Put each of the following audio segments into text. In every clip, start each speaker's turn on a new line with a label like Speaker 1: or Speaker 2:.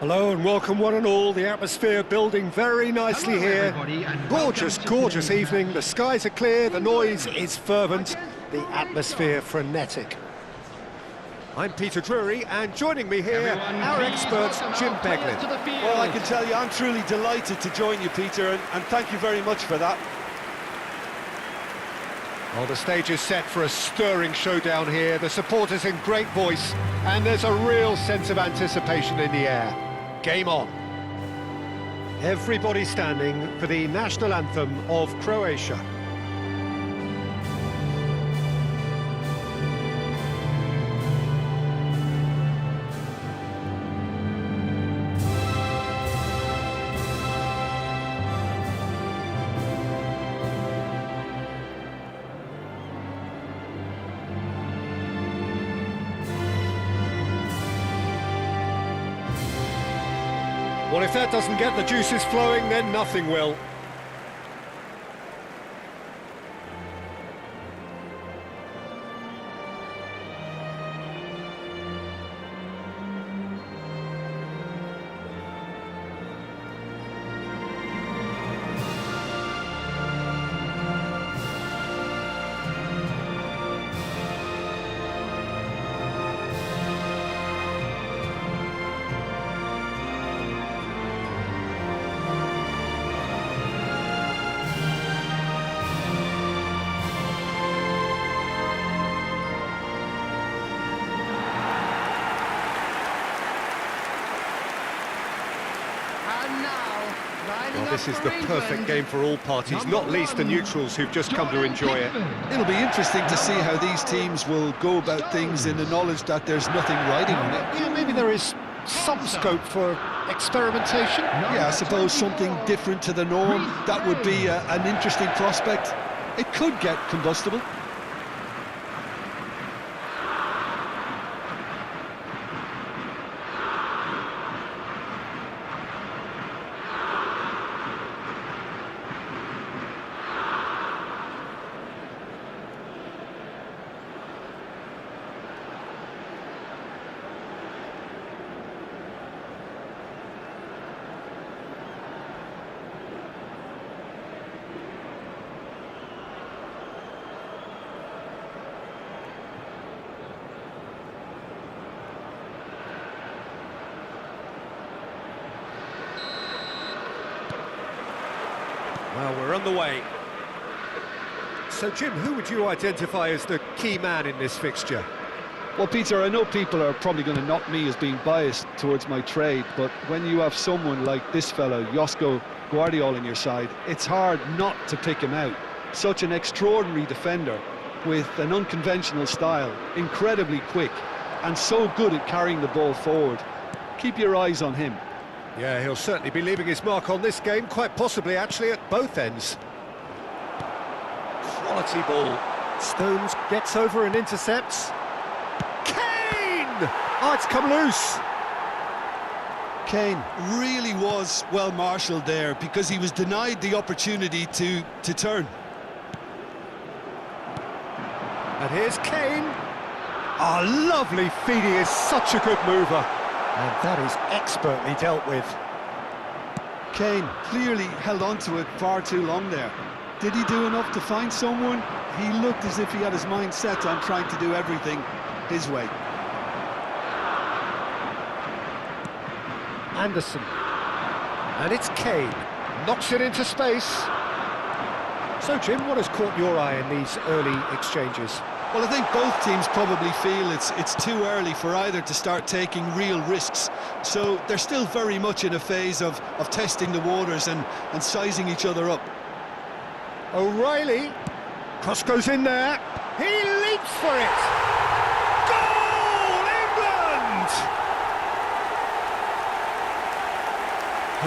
Speaker 1: Hello and welcome one and all. The atmosphere building very nicely here. Gorgeous, gorgeous evening. The skies are clear, the noise is fervent, the atmosphere frenetic. I'm Peter Drury, and joining me here, our expert, Jim Beglin.
Speaker 2: Well, I can tell you, I'm truly delighted to join you, Peter, and thank you very much for that.
Speaker 1: Well, the stage is set for a stirring showdown here. The supporters in great voice, and there's a real sense of anticipation in the air. Game on. Everybody standing for the national anthem of Croatia. Well, if that doesn't get the juices flowing, then nothing will. Well, this is the perfect game for all parties, not least the neutrals who've just come to enjoy it.
Speaker 2: It'll be interesting to see how these teams will go about things in the knowledge that there's nothing riding on it.
Speaker 1: Yeah, maybe there is some scope for experimentation.
Speaker 2: Yeah, I suppose something different to the norm. That would be an interesting prospect. It could get combustible.
Speaker 1: Well, we're on the way. So, Jim, who would you identify as the key man in this fixture?
Speaker 2: Well, Peter, I know people are probably going to knock me as being biased towards my trade, but when you have someone like this fellow, Josko Guardiola, on your side, it's hard not to pick him out. Such an extraordinary defender with an unconventional style, incredibly quick, and so good at carrying the ball forward. Keep your eyes on him.
Speaker 1: Yeah, he'll certainly be leaving his mark on this game, quite possibly actually at both ends. Quality ball. Stones gets over and intercepts. Kane! Oh, it's come loose.
Speaker 2: Kane really was well marshalled there because he was denied the opportunity to turn.
Speaker 1: And here's Kane. Oh, lovely feed. He is such a good mover. And that is expertly dealt with.
Speaker 2: Kane clearly held on to it far too long there. Did he do enough to find someone? He looked as if he had his mind set on trying to do everything his way.
Speaker 1: Anderson. And it's Kane. Knocks it into space. So, Jim, what has caught your eye in these early exchanges?
Speaker 2: Well, I think both teams probably feel it's too early for either to start taking real risks. So they're still very much in a phase of testing the waters and sizing each other up.
Speaker 1: O'Reilly. Cross goes in there. He leaps for it. Goal, England!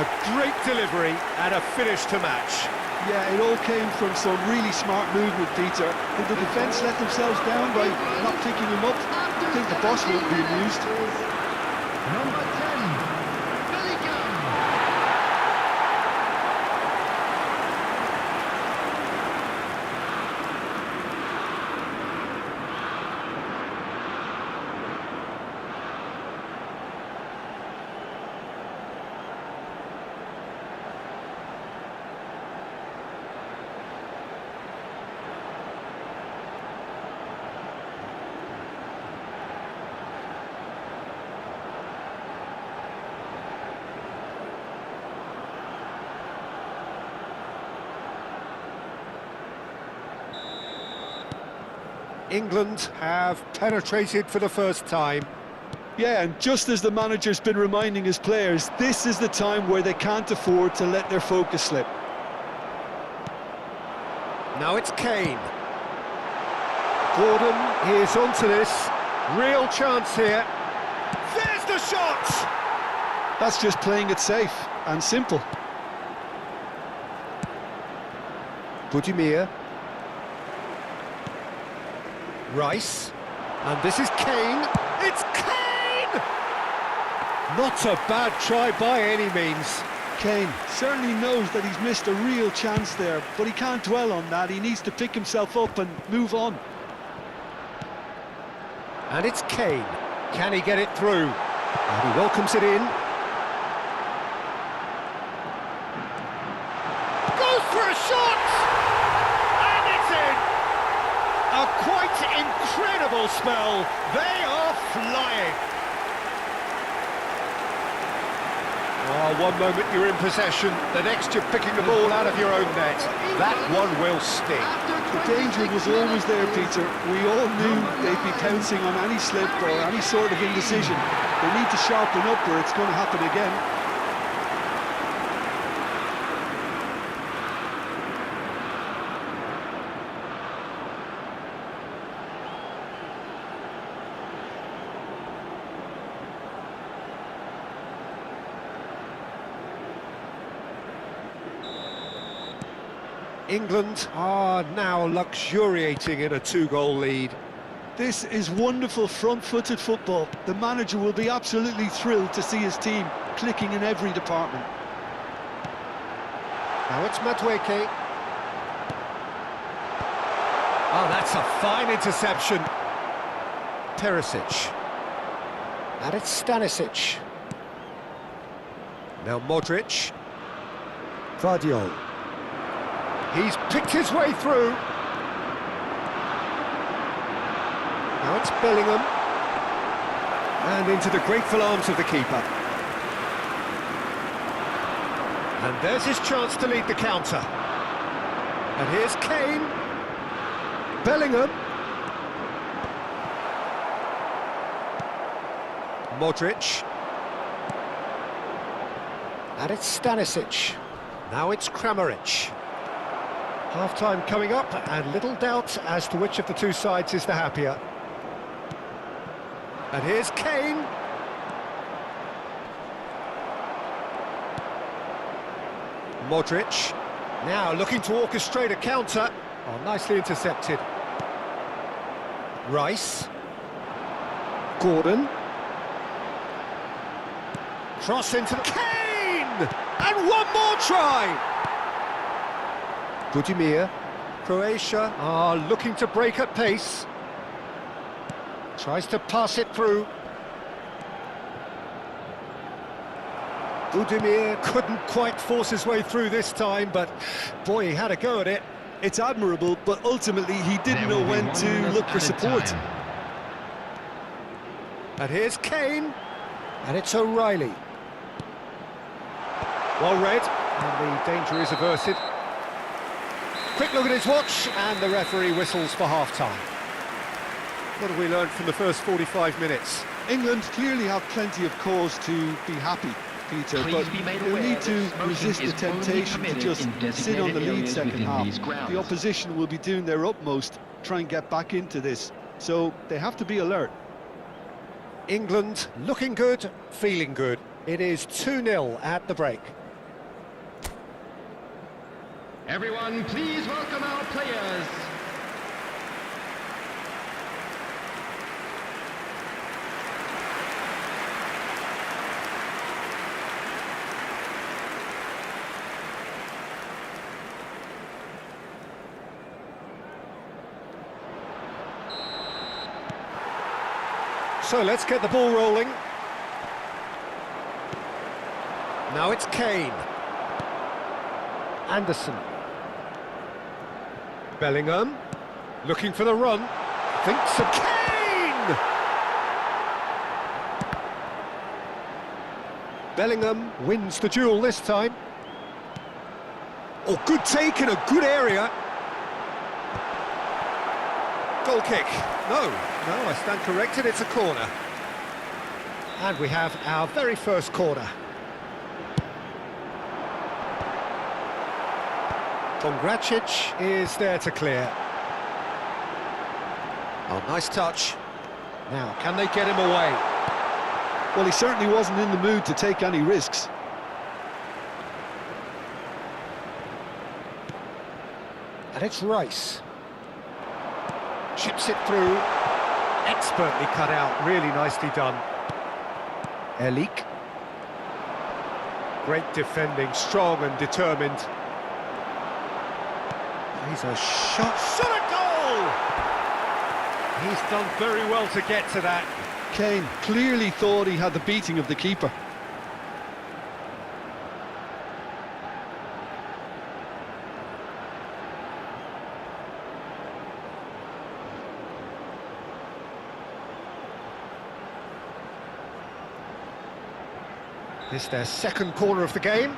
Speaker 1: A great delivery and a finish to match.
Speaker 2: Yeah, it all came from some really smart movement, Peter. Did the defence let themselves down by not picking him up? I think the boss won't be amused.
Speaker 3: Number 10, Bellingham.
Speaker 1: England have penetrated for the first time.
Speaker 2: Yeah, and just as the manager's been reminding his players, this is the time where they can't afford to let their focus slip.
Speaker 1: Now it's Kane. Gordon is onto this. Real chance here. There's the shot!
Speaker 2: That's just playing it safe and simple.
Speaker 1: Budimir. Rice. And this is Kane. It's Kane! Not a bad try by any means.
Speaker 2: Kane certainly knows that he's missed a real chance there, but he can't dwell on that. He needs to pick himself up and move on.
Speaker 1: And it's Kane. Can he get it through? And he welcomes it in. Goes for a shot! And it's in! A quite incredible spell. They are flying. Oh, one moment you're in possession, the next you're picking the ball out of your own net. That one will sting.
Speaker 2: The danger was always there, Peter. We all knew they'd be pouncing on any slip or any sort of indecision. They need to sharpen up or it's going to happen again.
Speaker 1: England are now luxuriating in a two-goal lead.
Speaker 2: This is wonderful front-footed football. The manager will be absolutely thrilled to see his team clicking in every department.
Speaker 1: Now it's Madueke. Oh, that's a fine interception. Perisic. And it's Stanisic. Now Modric. Vardiol. He's picked his way through. Now it's Bellingham. And into the grateful arms of the keeper. And there's his chance to lead the counter. And here's Kane. Bellingham. Modric. And it's Stanisic. Now it's Kramaric. Half-time coming up, and little doubt as to which of the two sides is the happier. And here's Kane. Modric. Now looking to orchestrate a counter. Oh, nicely intercepted. Rice. Gordon. Cross into the... Kane! And one more try! Budimir. Croatia are looking to break at pace. Tries to pass it through. Budimir couldn't quite force his way through this time, but boy, he had a go at it.
Speaker 2: It's admirable, but ultimately he didn't know when to look for support.
Speaker 1: And here's Kane. And it's O'Reilly. Well read, and the danger is averted. Quick look at his watch, and the referee whistles for half-time. What have we learned from the first 45 minutes?
Speaker 2: England clearly have plenty of cause to be happy, Peter, but they'll need to resist the temptation to just sit on the lead second half. The opposition will be doing their utmost to try and get back into this, so they have to be alert.
Speaker 1: England looking good, feeling good. It is 2-0 at the break.
Speaker 3: Everyone, please welcome our players.
Speaker 1: So let's get the ball rolling. Now it's Kane. Anderson. Bellingham. Looking for the run. Thinks of Kane! Bellingham wins the duel this time. Oh, good take in a good area. Goal kick. No, I stand corrected, it's a corner. And we have our very first corner. Pongracic is there to clear. Oh, nice touch. Now, can they get him away?
Speaker 2: Well, he certainly wasn't in the mood to take any risks.
Speaker 1: And it's Rice. Chips it through. Expertly cut out, really nicely done. Elik. Great defending, strong and determined. He's a shot. Shot a goal! He's done very well to get to that.
Speaker 2: Kane clearly thought he had the beating of the keeper.
Speaker 1: This their second corner of the game.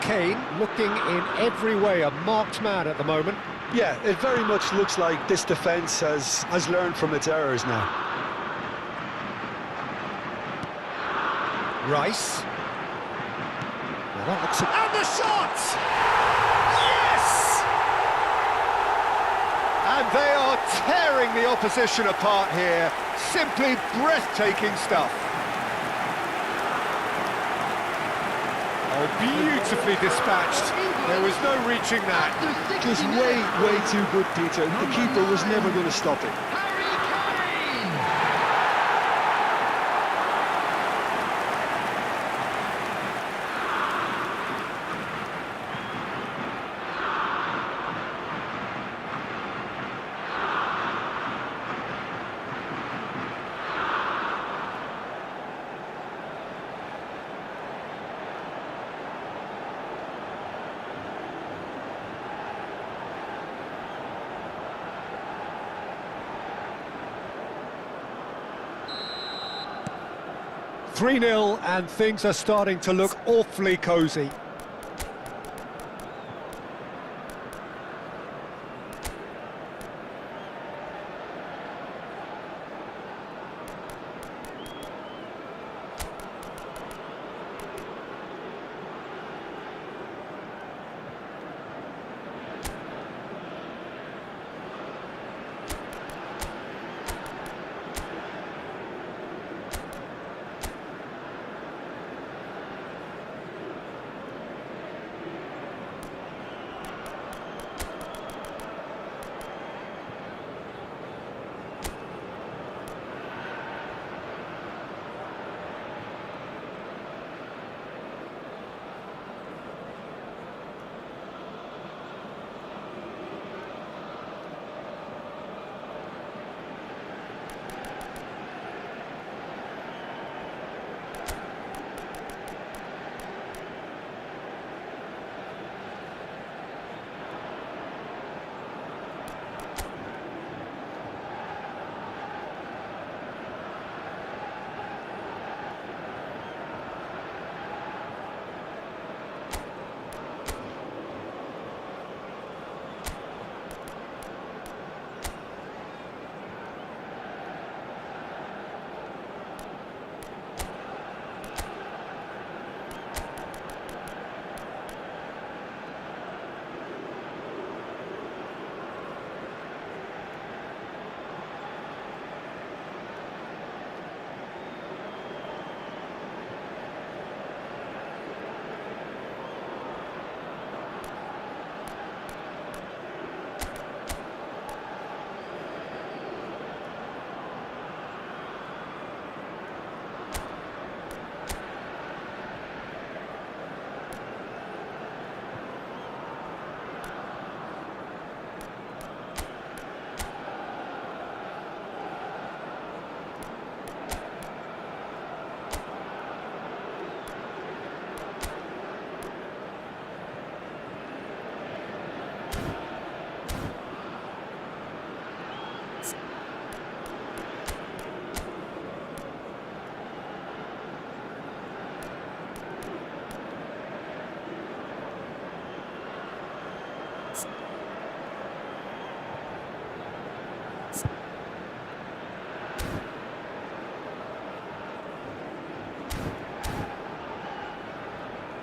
Speaker 1: Kane looking in every way a marked man at the moment.
Speaker 2: Yeah, it very much looks like this defence has learned from its errors now.
Speaker 1: Rice. Well, that looks... And the shot! Yes! And they are tearing the opposition apart here. Simply breathtaking stuff. Oh, beautifully dispatched. There was no reaching that.
Speaker 2: Just way too good, Peter. The keeper was never going to stop it.
Speaker 1: Harry 3-0 and things are starting to look awfully cosy.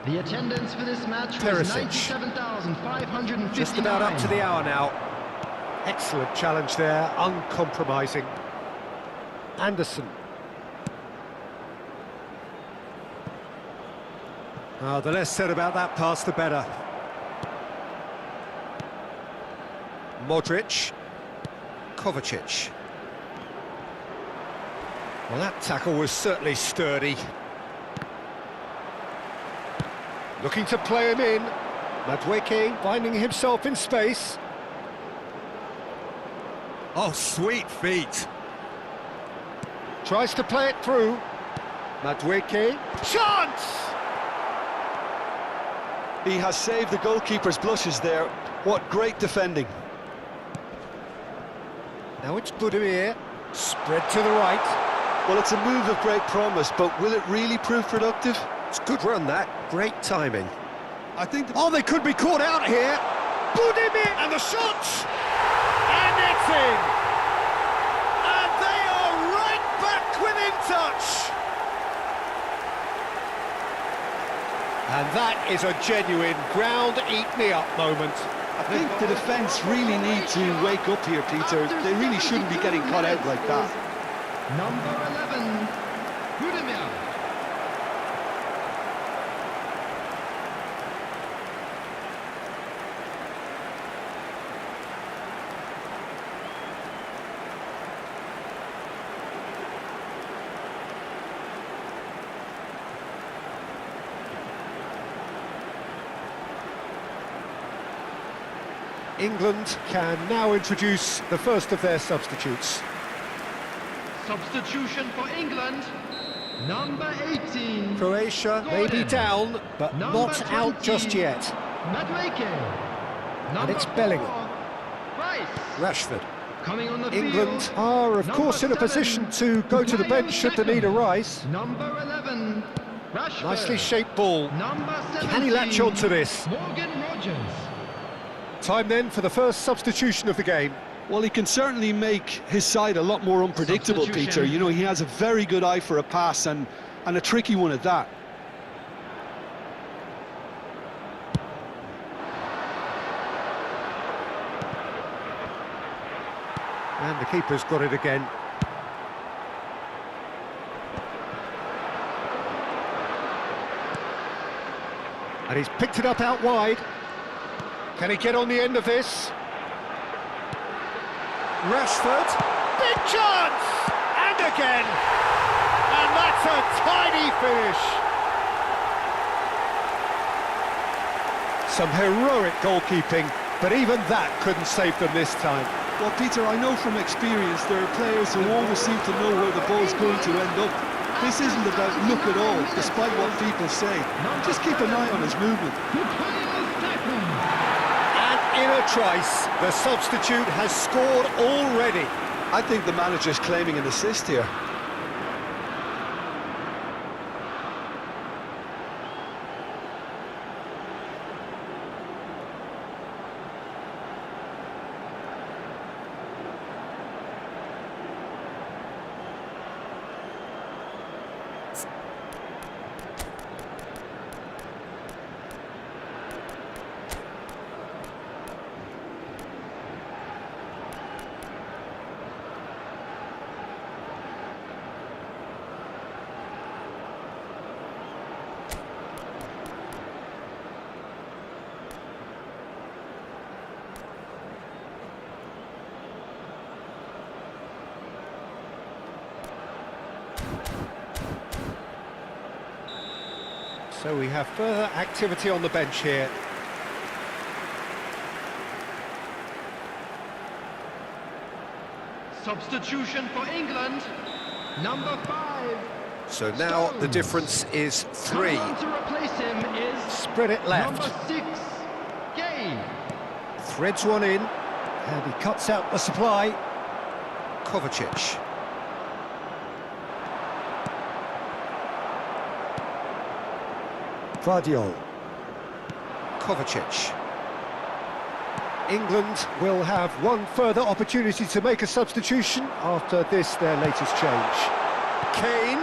Speaker 3: The attendance for this match was
Speaker 1: Perisic.
Speaker 3: 97,559.
Speaker 1: Just about up to the hour now. Excellent challenge there, uncompromising. Anderson. The less said about that pass, the better. Modric. Kovacic. Well, that tackle was certainly sturdy. Looking to play him in. Madueke finding himself in space. Oh, sweet feet. Tries to play it through. Madueke. Chance!
Speaker 2: He has saved the goalkeeper's blushes there. What great defending.
Speaker 1: Now it's Budimir. Spread to the right.
Speaker 2: Well, it's a move of great promise, but will it really prove productive?
Speaker 1: It's a good run, that. Great timing.
Speaker 2: I think...
Speaker 1: Oh, they could be caught out here. Budimir and the shot! And it's in! And they are right back within touch! And that is a genuine ground-eat-me-up moment.
Speaker 2: I think the defence really need to wake up here, Peter. They really shouldn't be getting caught out like that.
Speaker 3: Number 11, Budimir.
Speaker 1: England can now introduce the first of their substitutes.
Speaker 3: Substitution for England, number 18.
Speaker 1: Croatia may be down, but
Speaker 3: Number
Speaker 1: not out
Speaker 3: 20.
Speaker 1: just yet.
Speaker 3: Madueke.
Speaker 1: And it's
Speaker 3: Number
Speaker 1: Bellingham.
Speaker 3: 4, Rice.
Speaker 1: Rashford.
Speaker 3: Coming on the
Speaker 1: England
Speaker 3: field,
Speaker 1: are, of
Speaker 3: number
Speaker 1: course, in a
Speaker 3: 7,
Speaker 1: position to go to the bench should the need arise.
Speaker 3: Number 11, Rashford.
Speaker 1: Nicely shaped ball.
Speaker 3: Number 17,
Speaker 1: Can he latch on to this?
Speaker 3: Morgan Rogers.
Speaker 1: Time then for the first substitution of the game.
Speaker 2: Well, he can certainly make his side a lot more unpredictable,
Speaker 3: Substitution.
Speaker 2: Peter. You know, he has a very good eye for a pass and a tricky one at that.
Speaker 1: And the keeper's got it again. And he's picked it up out wide. Can he get on the end of this? Rashford, big chance! And again! And that's a tiny finish! Some heroic goalkeeping, but even that couldn't save them this time.
Speaker 2: Well, Peter, I know from experience there are players who always seem to know where the ball's going to end up. This isn't about look at all, despite what people say. Just keep an eye on his movement.
Speaker 1: And in a trice, the substitute has scored already.
Speaker 2: I think the manager's claiming an assist here.
Speaker 1: So we have further activity on the bench here.
Speaker 3: Substitution for England, number 5.
Speaker 1: So now the difference is 3.
Speaker 3: Coming on to replace him is
Speaker 1: Spread it left.
Speaker 3: number 6, Gay.
Speaker 1: Threads one in. And he cuts out the supply. Kovacic. Vardiol. Kovacic. England will have one further opportunity to make a substitution after this, their latest change. Kane.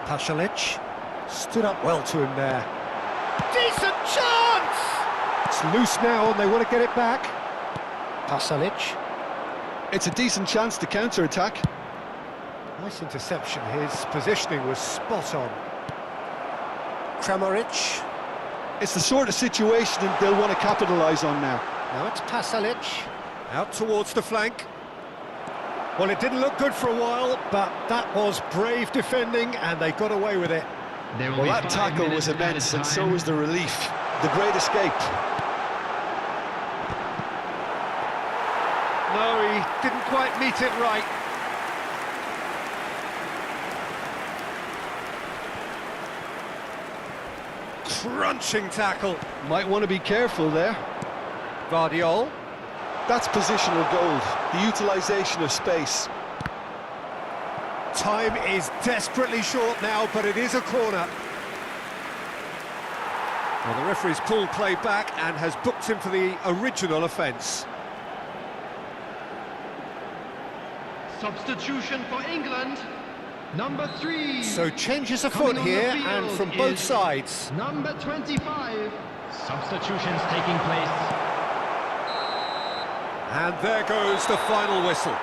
Speaker 1: Pasalic stood up well to him there. Decent chance! It's loose now and they want to get it back. Pasalic.
Speaker 2: It's a decent chance to counter-attack.
Speaker 1: Nice interception, his positioning was spot on. Kramaric.
Speaker 2: It's the sort of situation that they'll want to capitalise on now.
Speaker 1: Now it's Pasalic, out towards the flank. Well, it didn't look good for a while, but that was brave defending and they got away with it.
Speaker 2: Well, that tackle was immense and so was the relief. The great escape.
Speaker 1: No, he didn't quite meet it right. Crunching tackle.
Speaker 2: Might want to be careful there.
Speaker 1: Vardiol.
Speaker 2: That's positional gold, the utilisation of space.
Speaker 1: Time is desperately short now, but it is a corner. Well, the referee's pulled play back and has booked him for the original offence.
Speaker 3: Substitution for England. Number 3.
Speaker 1: So changes afoot here and from both sides.
Speaker 3: Number 25. Substitutions taking place.
Speaker 1: And there goes the final whistle.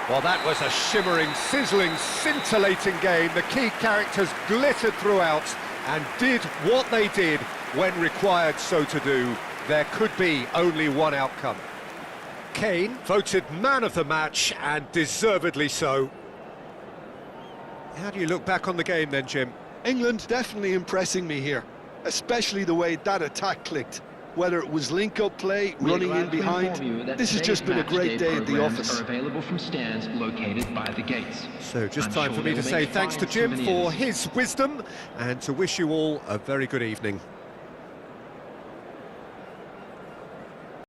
Speaker 1: Well, that was a shimmering, sizzling, scintillating game. The key characters glittered throughout and did what they did when required so to do. There could be only one outcome. Kane voted man of the match, and deservedly so. How do you look back on the game then, Jim?
Speaker 2: England definitely impressing me here, especially the way that attack clicked. Whether it was link-up play, running in behind, this has just been a great day at the office.
Speaker 3: Are available from stands located by the gates.
Speaker 1: So just time for me to say thanks to Jim for his wisdom and to wish you all a very good evening.